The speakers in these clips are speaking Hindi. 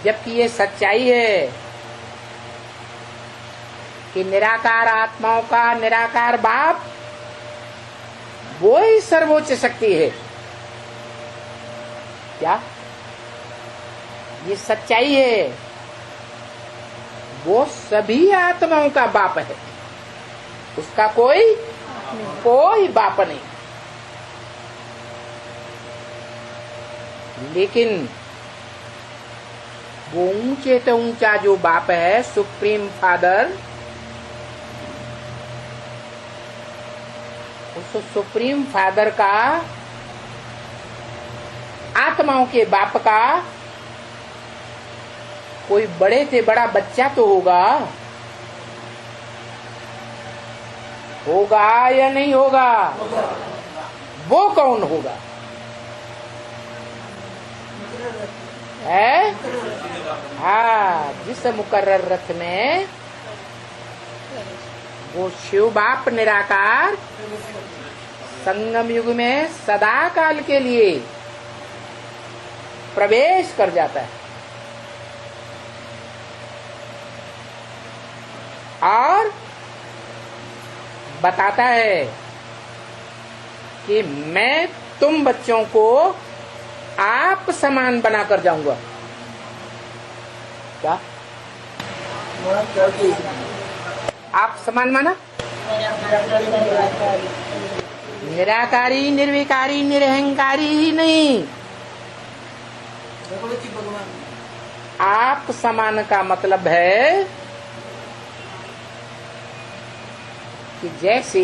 जबकि ये सच्चाई है कि निराकार आत्माओं का निराकार बाप वो ही सर्वोच्च शक्ति है। क्या ये सच्चाई है? वो सभी आत्माओं का बाप है, उसका कोई बाप नहीं। लेकिन वो ऊंचे तो ऊंचा जो बाप है, सुप्रीम फादर, उस सुप्रीम फादर का, आत्माओं के बाप का कोई बड़े से बड़ा बच्चा तो होगा या नहीं होगा? वो कौन होगा? है? हाँ, जिस मुकर्रर रथ में वो शिव बाप निराकार संगम युग में सदा काल के लिए प्रवेश कर जाता है और बताता है कि मैं तुम बच्चों को आप समान बनाकर जाऊंगा। क्या आप समान माना? निराकारी, निर्विकारी, निरहंकारी ही नहीं, आप समान का मतलब है कि जैसे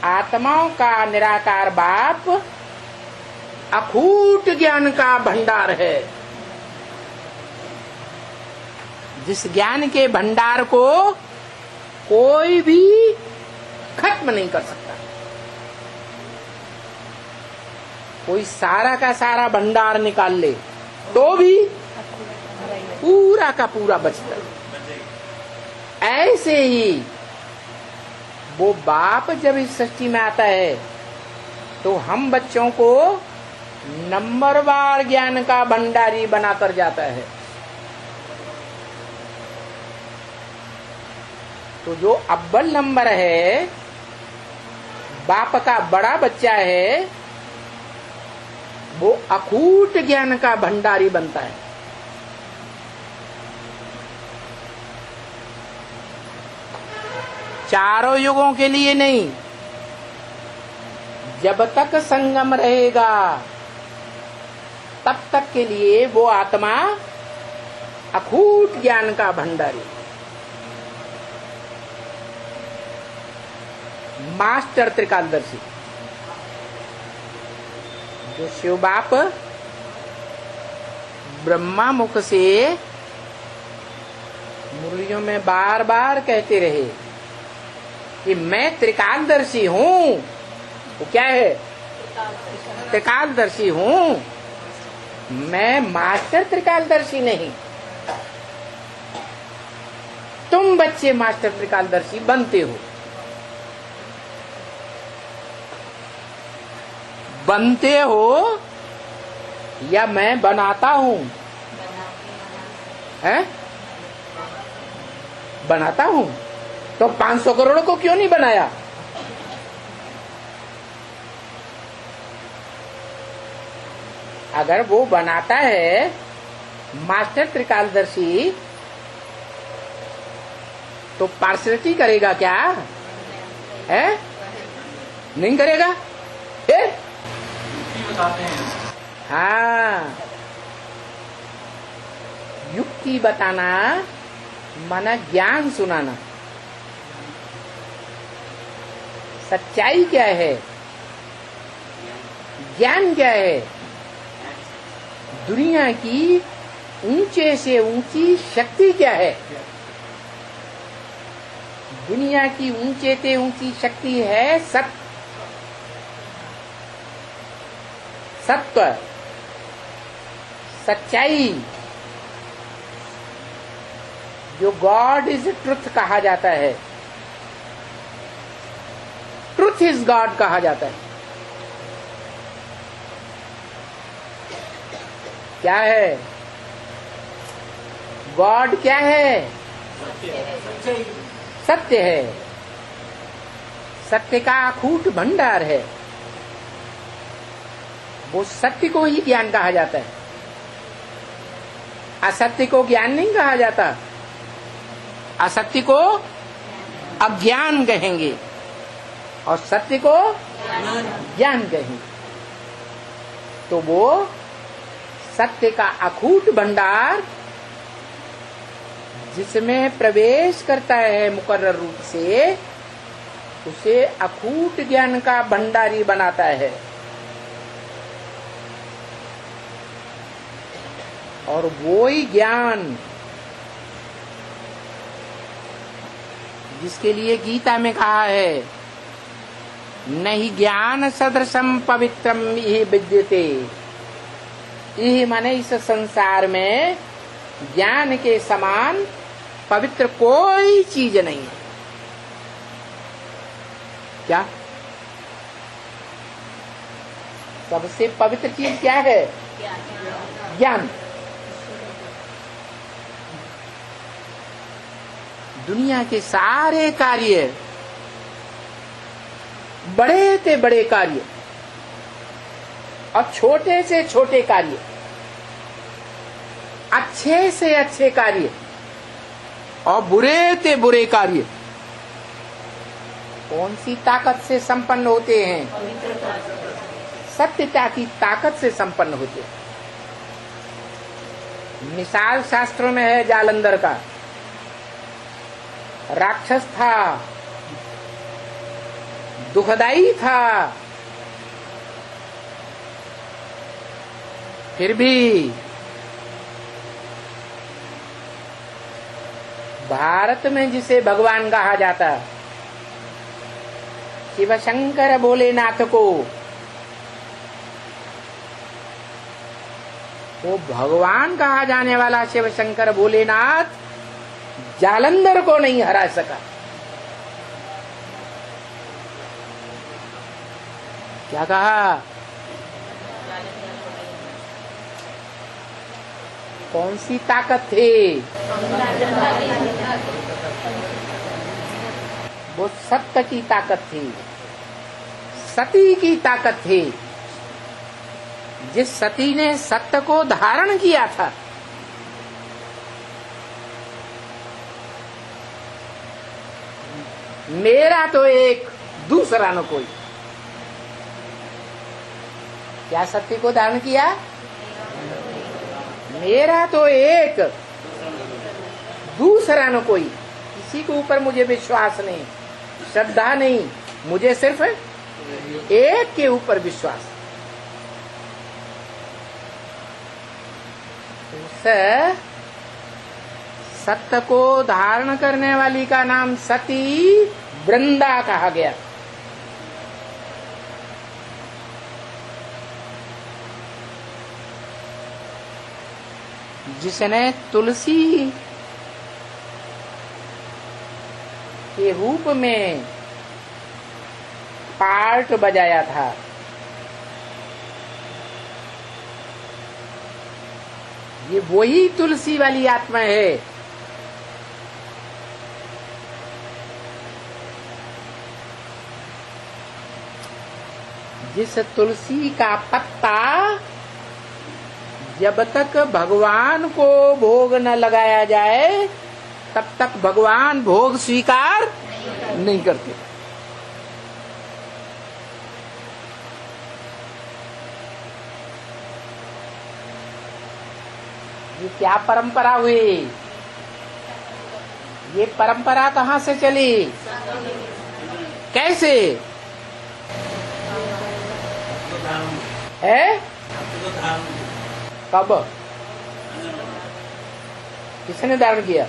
आत्माओं का निराकार बाप अखूट ज्ञान का भंडार है, जिस ज्ञान के भंडार को कोई भी खत्म नहीं कर सकता। कोई सारा का सारा भंडार निकाल ले तो भी पूरा का पूरा बचता। ऐसे ही वो बाप जब इस सृष्टि में आता है तो हम बच्चों को नंबरवार ज्ञान का भंडारी बनाकर जाता है। तो जो अव्वल नंबर है, बाप का बड़ा बच्चा है, वो अकूट ज्ञान का भंडारी बनता है। चारों युगों के लिए नहीं, जब तक संगम रहेगा तब तक के लिए वो आत्मा अकूट ज्ञान का भंडारी, मास्टर त्रिकालदर्शी। जो शिव बाप ब्रह्मा मुख से मुरलियों में बार बार कहते रहे कि मैं त्रिकालदर्शी हूँ। वो क्या है? त्रिकालदर्शी हूँ, मैं मास्टर त्रिकालदर्शी नहीं। तुम बच्चे मास्टर त्रिकालदर्शी बनते हो। बनते हो या मैं बनाता हूँ? हैं? बनाता हूँ तो 500 करोड़ को क्यों नहीं बनाया? अगर वो बनाता है मास्टर त्रिकालदर्शी तो पार्शलिटी करेगा क्या? है? नहीं करेगा? हाँ, युक्ति बताना माना ज्ञान सुनाना। सच्चाई क्या है? ज्ञान क्या है? दुनिया की ऊंचे से ऊंची शक्ति क्या है? दुनिया की ऊंचे से ऊंची शक्ति है सत्य। सत्य, सच्चाई, जो गॉड इज ट्रुथ कहा जाता है, ट्रुथ इज गॉड कहा जाता है। क्या है? गॉड क्या है? सत्य है। सत्य का अखूट भंडार है। वो सत्य को ही ज्ञान कहा जाता है। असत्य को ज्ञान नहीं कहा जाता। असत्य को अज्ञान कहेंगे और सत्य को ज्ञान कहेंगे। तो वो सत्य का अखूट भंडार जिसमें प्रवेश करता है मुकर्रर रूप से, उसे अखूट ज्ञान का भंडारी बनाता है। और वो ही ज्ञान जिसके लिए गीता में कहा है, नहीं ज्ञान सदृशम पवित्रम यही विद्यते। यही माने इस संसार में ज्ञान के समान पवित्र कोई चीज नहीं है। क्या? सबसे पवित्र चीज क्या है? ज्ञान। दुनिया के सारे कार्य, बड़े से बड़े कार्य और छोटे से छोटे कार्य, अच्छे से अच्छे कार्य और बुरे से बुरे कार्य कौन सी ताकत से संपन्न होते हैं? सत्यता की ताकत से संपन्न होते हैं। मिसाल शास्त्रों में है जालंधर का। राक्षस था, दुखदाई था, फिर भी भारत में जिसे भगवान कहा जाता, शिव शंकर भोलेनाथ को, वो भगवान कहा जाने वाला शिव शंकर भोलेनाथ जालंधर को नहीं हरा सका। क्या कहा? कौन सी ताकत थी? वो सत्य की ताकत थी, सती की ताकत थी। जिस सती ने सत्य को धारण किया था, मेरा तो एक दूसरा न कोई। क्या सत्य को धारण किया? मेरा तो एक दूसरा न कोई। किसी के ऊपर मुझे विश्वास नहीं, श्रद्धा नहीं, मुझे सिर्फ एक के ऊपर विश्वास। उस सत्य को धारण करने वाली का नाम सती वृंदा कहा गया। जिसने तुलसी के रूप में पार्ट बजाया था। ये वही तुलसी वाली आत्मा है। जिस तुलसी का पत्ता जब तक भगवान को भोग न लगाया जाए तब तक भगवान भोग स्वीकार नहीं करते। ये क्या परंपरा हुई? ये परंपरा कहाँ से चली? कैसे है? कब? किसने धारण किया?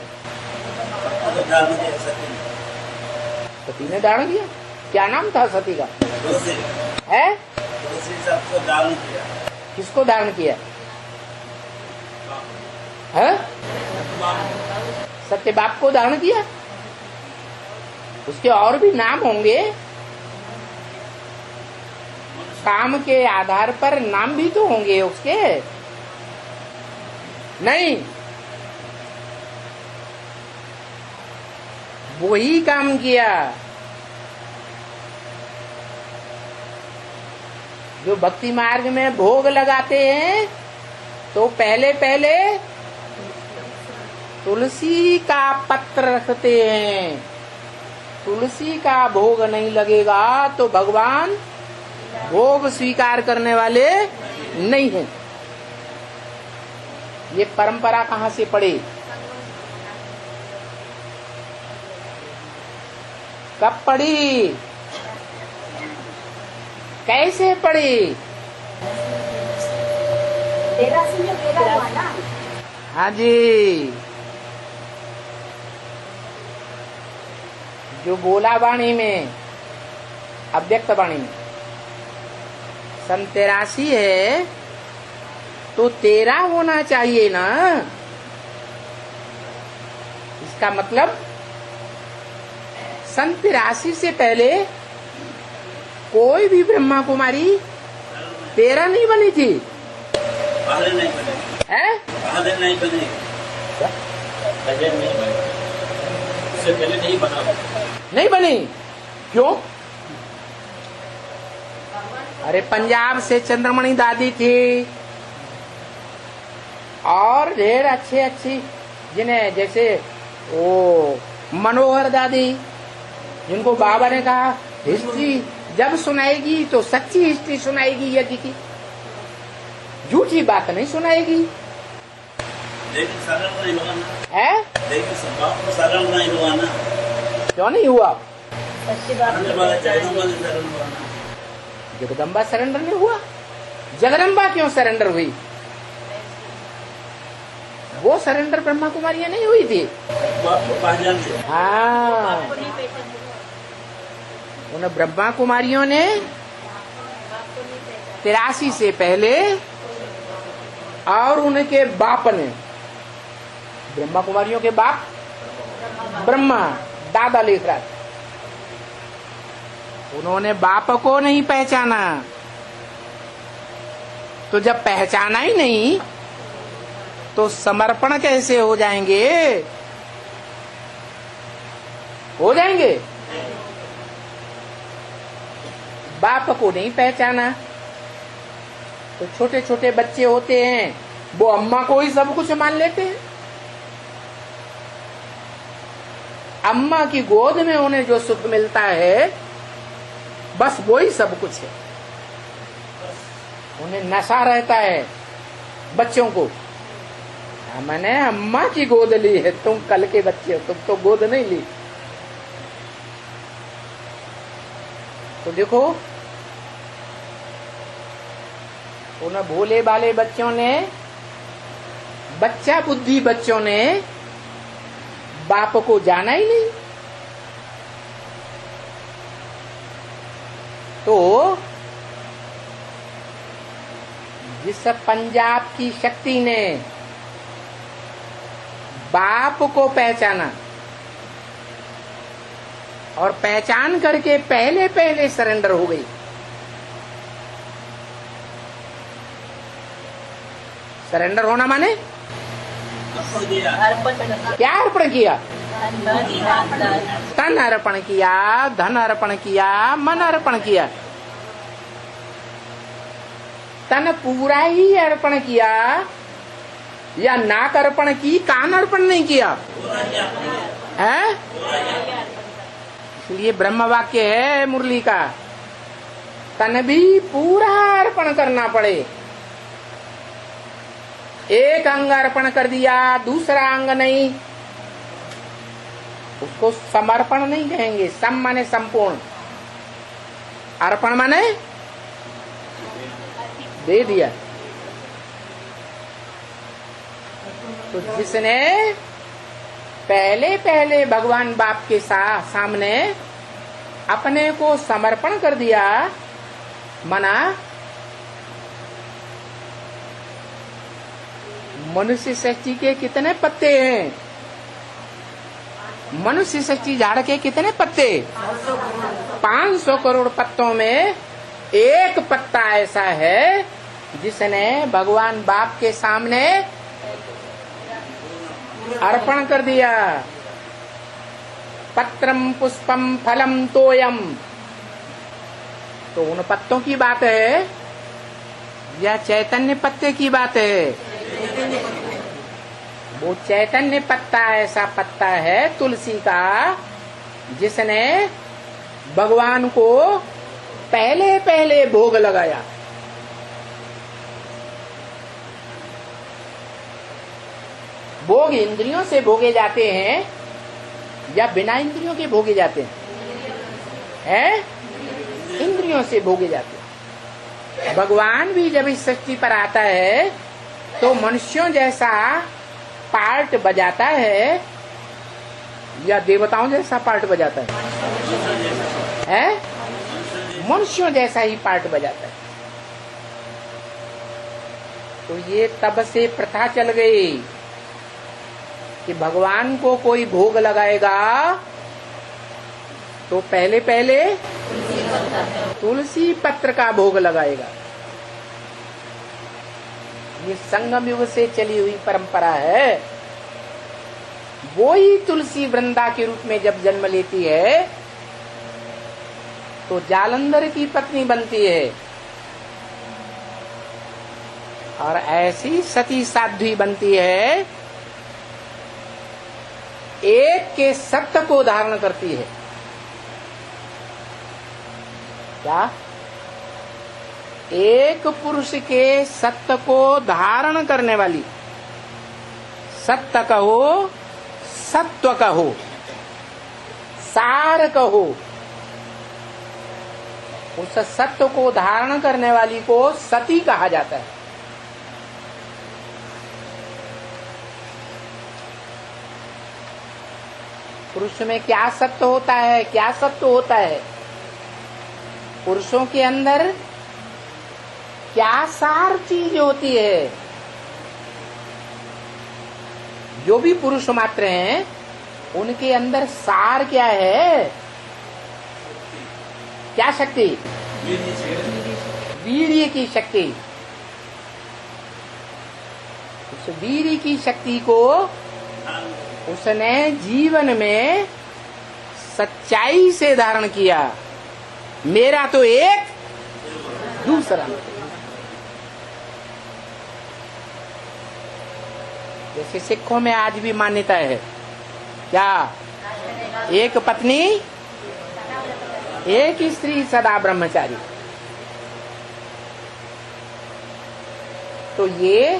सती ने धारण किया। क्या नाम था सती का? है? किसको धारण किया? है? सत्य बाप को धारण किया। उसके और भी नाम होंगे। काम के आधार पर नाम भी तो होंगे उसके। नहीं, वही काम किया। जो भक्ति मार्ग में भोग लगाते हैं तो पहले पहले तुलसी का पत्र रखते हैं। तुलसी का भोग नहीं लगेगा तो भगवान भोग स्वीकार करने वाले नहीं हैं। ये परंपरा कहाँ से पड़ी? कब पड़ी? कैसे पड़ी? हाँ जी, जो बोला वाणी में, अव्यक्त वाणी में 83 है तो 13 होना चाहिए ना। इसका मतलब 83 से पहले कोई भी ब्रह्मा कुमारी 13 नहीं बनी थी। पहले नहीं बने है? पहले नहीं बने पहले नहीं बने, उससे पहले नहीं बना। नहीं बनी क्यों? अरे पंजाब से चंद्रमणि दादी थी और ढेर अच्छी अच्छी जिन्हें, जैसे वो मनोहर दादी, जिनको बाबा ने कहा हिस्ट्री जब सुनाएगी तो सच्ची हिस्ट्री सुनाएगी, यज्ञ की झूठी बात नहीं सुनाएगी। लेकिन सरल नहीं हुआ ना। है? लेकिन स्वभाव तो सरल नहीं हुआ ना। क्यों नहीं हुआ? जगदम्बा सरेंडर नहीं हुआ। जगदम्बा क्यों सरेंडर हुई? वो सरेंडर ब्रह्मा कुमारियां नहीं हुई थी। हाँ, उन ब्रह्मा कुमारियों ने 83 से पहले और उनके बाप ने, ब्रह्मा कुमारियों के बाप ब्रह्मा, दादा लिख रहा था, उन्होंने बाप को नहीं पहचाना। तो जब पहचाना ही नहीं तो समर्पण कैसे हो जाएंगे? हो जाएंगे? बाप को नहीं पहचाना तो छोटे छोटे बच्चे होते हैं, वो अम्मा को ही सब कुछ मान लेते हैं। अम्मा की गोद में उन्हें जो सुख मिलता है बस वो ही सब कुछ है। उन्हें नशा रहता है बच्चों को, मैंने अम्मा की गोद ली है, तुम कल के बच्चे हो, तुम तो गोद नहीं ली। तो देखो, उन भोले भाले बच्चों ने, बच्चा बुद्धि बच्चों ने बाप को जाना ही नहीं। तो जिस पंजाब की शक्ति ने बाप को पहचाना और पहचान करके पहले पहले सरेंडर हो गई। सरेंडर होना माने क्या अर्पण किया? तन अर्पण किया, धन अर्पण किया, मन अर्पण किया। तन पूरा ही अर्पण किया या नाक अर्पण की, कान अर्पण नहीं किया है? इसलिए ब्रह्म वाक्य है मुरली का, तन भी पूरा अर्पण करना पड़े। एक अंग अर्पण कर दिया, दूसरा अंग नहीं, उसको समर्पण नहीं कहेंगे। सम माने संपूर्ण, अर्पण माने दे दिया। तो जिसने पहले पहले भगवान बाप के सामने अपने को समर्पण कर दिया, मना मनुष्य सृष्टि के कितने पत्ते हैं? मनुष्य सृष्टि झाड़ के कितने पत्ते? 500 करोड़ पत्तों में एक पत्ता ऐसा है जिसने भगवान बाप के सामने अर्पण कर दिया। पत्रम पुष्पम फलम तोयम। तो उन पत्तों की बात है या चैतन्य पत्ते की बात है? वो चैतन्य पत्ता ऐसा पत्ता है तुलसी का जिसने भगवान को पहले पहले भोग लगाया। भोग इंद्रियों से भोगे जाते हैं या बिना इंद्रियों के भोगे जाते हैं? इंद्रियों से भोगे जाते हैं। भगवान भी जब इस सृष्टि पर आता है तो मनुष्यों जैसा पार्ट बजाता है या देवताओं जैसा पार्ट बजाता है? मनुष्यों जैसा ही पार्ट बजाता है। तो ये तब से प्रथा चल गई कि भगवान को कोई भोग लगाएगा तो पहले पहले तुलसी पत्र का भोग लगाएगा। ये संगम युग से चली हुई परंपरा है। वो ही तुलसी वृंदा के रूप में जब जन्म लेती है तो जालंधर की पत्नी बनती है और ऐसी सती साध्वी बनती है, एक के सत्य को धारण करती है। क्या? एक पुरुष के सत्य को धारण करने वाली, सत्य कहो, सत्व कहो, सार कहो, उस सत्य को धारण करने वाली को सती कहा जाता है। पुरुष में क्या सत्य होता है? क्या सत्य होता है? पुरुषों के अंदर क्या सार चीज होती है? जो भी पुरुष मात्र हैं उनके अंदर सार क्या है? क्या शक्ति? वीर्य की शक्ति। उस वीर्य की शक्ति को उसने जीवन में सच्चाई से धारण किया। मेरा तो एक, दूसरा। जैसे सिखों में आज भी मान्यता है, क्या? एक पत्नी एक स्त्री सदा ब्रह्मचारी। तो ये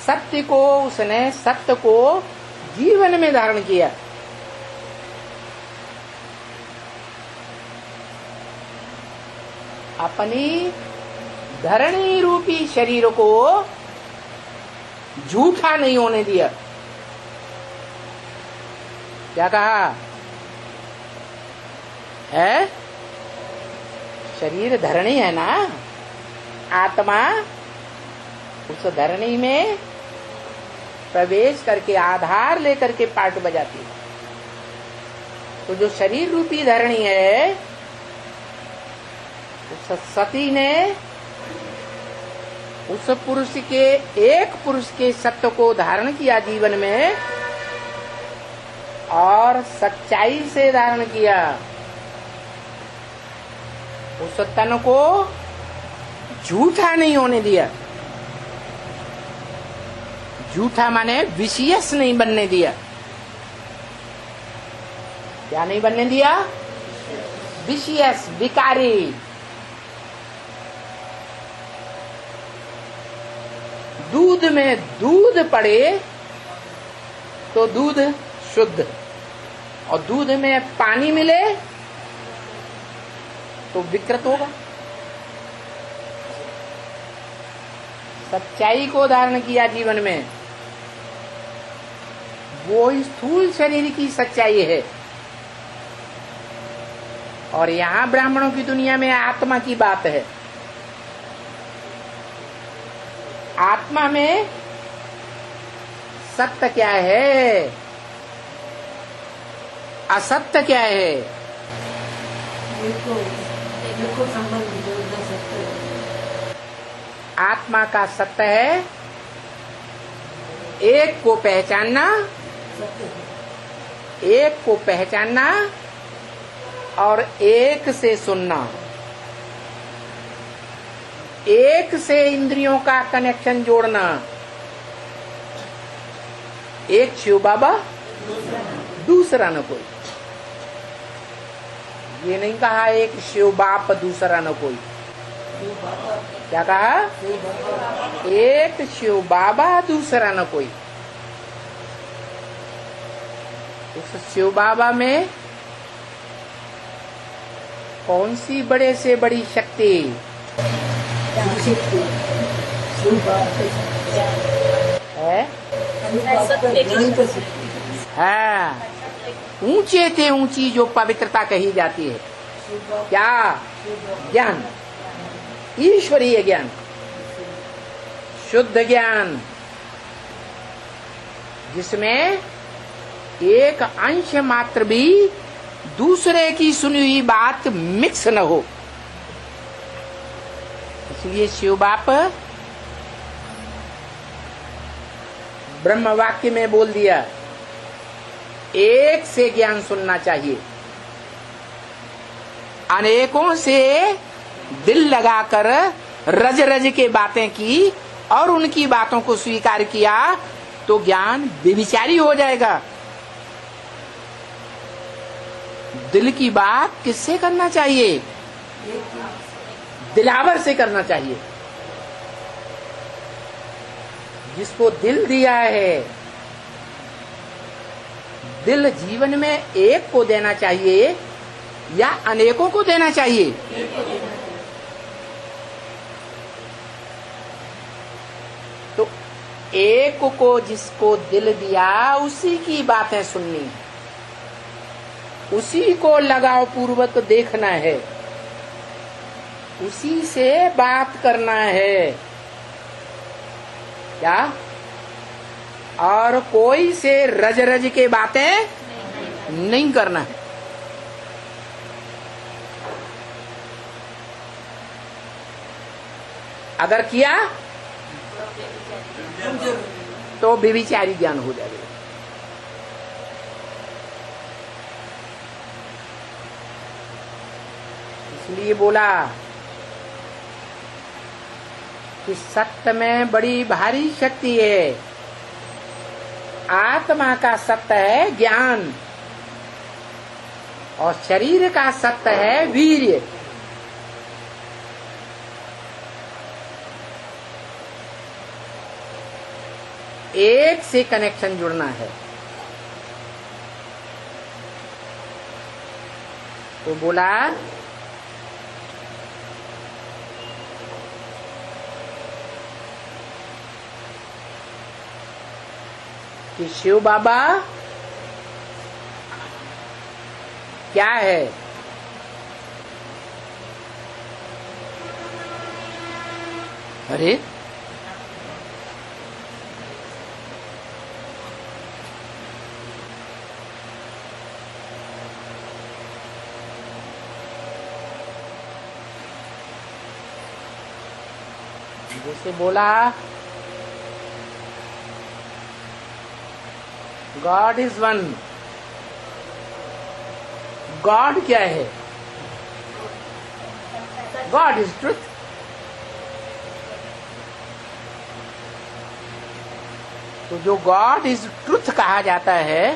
सत्य को, उसने सत्य को जीवन में धारण किया। अपनी धरणी रूपी शरीर को झूठा नहीं होने दिया। क्या कहा है? शरीर धरणी है ना, आत्मा उस धरणी में प्रवेश करके आधार लेकर के पार्ट बजाती है। तो जो शरीर रूपी धरणी है, उस सती ने उस पुरुष के, एक पुरुष के सत्य को धारण किया जीवन में और सच्चाई से धारण किया। उस तन को झूठा नहीं होने दिया। झूठा माने विशेष नहीं बनने दिया। क्या नहीं बनने दिया? विशेष, विकारी। दूध में दूध पड़े तो दूध शुद्ध, और दूध में पानी मिले तो विकृत होगा। सच्चाई को धारण किया जीवन में, वो स्थूल शरीर की सच्चाई है। और यहाँ ब्राह्मणों की दुनिया में आत्मा की बात है। आत्मा में सत्य क्या है, असत्य क्या है? आत्मा का सत्य है एक को पहचानना, एक को पहचानना और एक से सुनना, एक से इंद्रियों का कनेक्शन जोड़ना। एक शिव बाबा, दूसरा न कोई। ये नहीं कहा एक शिव बाप दूसरा न कोई। क्या कहा? एक शिव बाबा दूसरा न कोई। उस शिव बाबा में कौन सी बड़े से बड़ी शक्ति है? हाँ, ऊंचे से ऊंची जो पवित्रता कही जाती है, क्या? ज्ञान, ईश्वरीय ज्ञान, शुद्ध ज्ञान, जिसमें एक अंश मात्र भी दूसरे की सुनी हुई बात मिक्स न हो। इसलिए शिव बाप ब्रह्म वाक्य में बोल दिया, एक से ज्ञान सुनना चाहिए, अनेकों से दिल लगाकर रज रज के बातें की और उनकी बातों को स्वीकार किया तो ज्ञान व्यभिचारी हो जाएगा। दिल की बात किससे करना चाहिए? दिलावर से करना चाहिए, जिसको दिल दिया है। दिल जीवन में एक को देना चाहिए या अनेकों को देना चाहिए? तो एक को जिसको दिल दिया उसी की बातें सुननी, उसी को लगाव पूर्वक देखना है, उसी से बात करना है। क्या? और कोई से रज रज के बातें नहीं करना है। अगर किया तो व्यभिचारी ज्ञान हो जाएगा। इसलिए बोला कि सत्य में बड़ी भारी शक्ति है। आत्मा का सत्य है ज्ञान और शरीर का सत्य है वीर्य। एक से कनेक्शन जुड़ना है। तो बोला कि शिव बाबा क्या है? अरे जैसे बोला गॉड इज वन। गॉड क्या है? God is truth. तो जो गॉड इज ट्रुथ कहा जाता है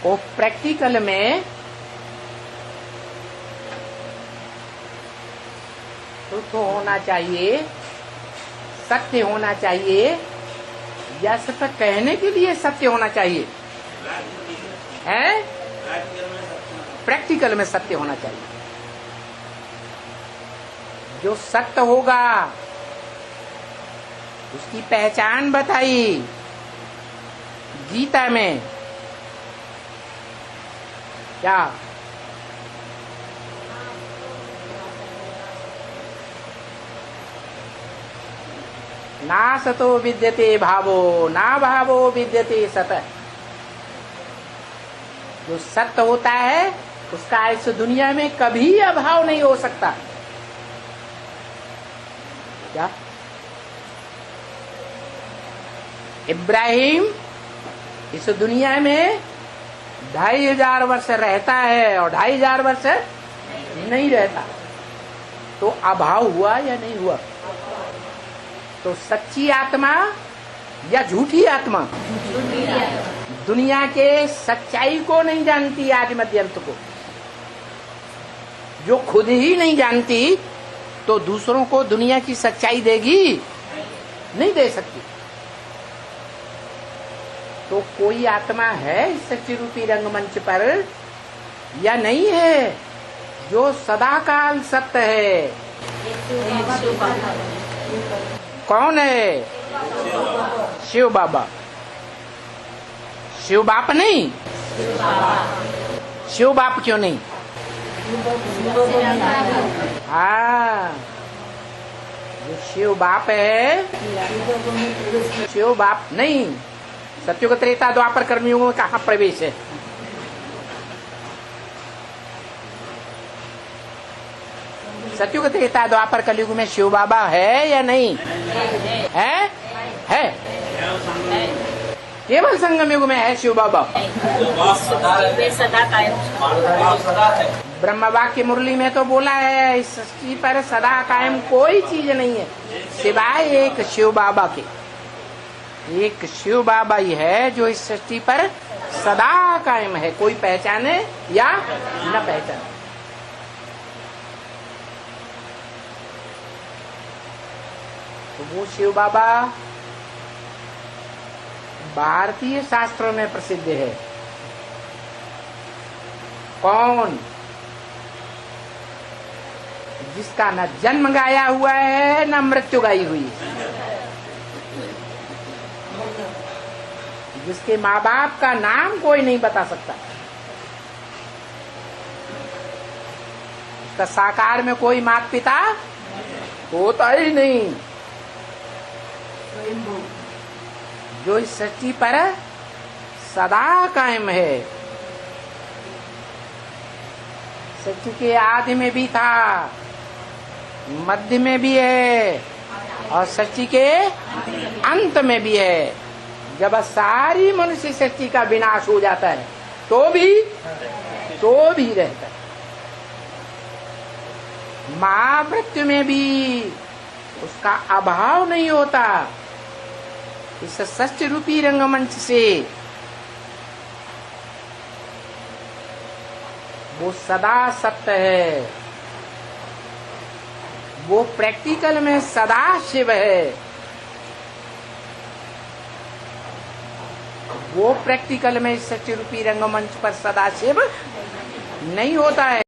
वो प्रैक्टिकल में ट्रुथ होना चाहिए, सत्य होना चाहिए, या सिर्फ कहने के लिए सत्य होना चाहिए? है? प्रैक्टिकल में सत्य होना चाहिए। जो सत्य होगा उसकी पहचान बताई गीता में। क्या? ना सतो विद्यते भावो ना भावो विद्यते सत। जो सत्य होता है उसका इस दुनिया में कभी अभाव नहीं हो सकता। क्या? इब्राहिम इस दुनिया में 2500 वर्ष रहता है और 2500 वर्ष नहीं रहता, तो अभाव हुआ या नहीं हुआ? तो सच्ची आत्मा या झूठी आत्मा? दुनिया के सच्चाई को नहीं जानती, आदि मध्य अंत को। जो खुद ही नहीं जानती तो दूसरों को दुनिया की सच्चाई देगी? नहीं दे सकती। तो कोई आत्मा है इस सच्ची रूपी रंगमंच पर या नहीं है, जो सदाकाल सत्य है? कौन है? शिव बाबा। शिव बाप नहीं? शिव बाप क्यों नहीं? हाँ, जो शिव बाप है, शिव बाप नहीं। सत्युग त्रेता द्वापर कर्मयुग में कहाँ प्रवेश है? सत्युग त्रेता द्वापर कलयुग में शिव बाबा है या नहीं है? है। केवल संगम युग में है शिव बाबा। ब्रह्म वाक्य मुरली में तो बोला है, इस सृष्टि पर सदा कायम कोई चीज नहीं है सिवाय एक शिव बाबा के। एक शिव बाबा ही है जो इस सृष्टि पर सदा कायम है, कोई पहचाने या न पहचाने। तो वो शिव बाबा भारतीय शास्त्रों में प्रसिद्ध है। कौन? जिसका न जन्म गाया हुआ है न मृत्यु गाई हुई है, जिसके माँ बाप का नाम कोई नहीं बता सकता, उसका साकार में कोई माता पिता होता ही नहीं, जो इस सृष्टि पर सदा कायम है। सृष्टि के आदि में भी था, मध्य में भी है और सृष्टि के अंत में भी है। जब सारी मनुष्य सृष्टि का विनाश हो जाता है तो भी रहता है। महामृत्यु में भी उसका अभाव नहीं होता। इस सृष्टि रूपी रंगमंच से वो सदा सत्य है, वो प्रैक्टिकल में सदा शिव है, वो प्रैक्टिकल में इस सच्ची रूपी रंगमंच पर सदा शिव नहीं होता है।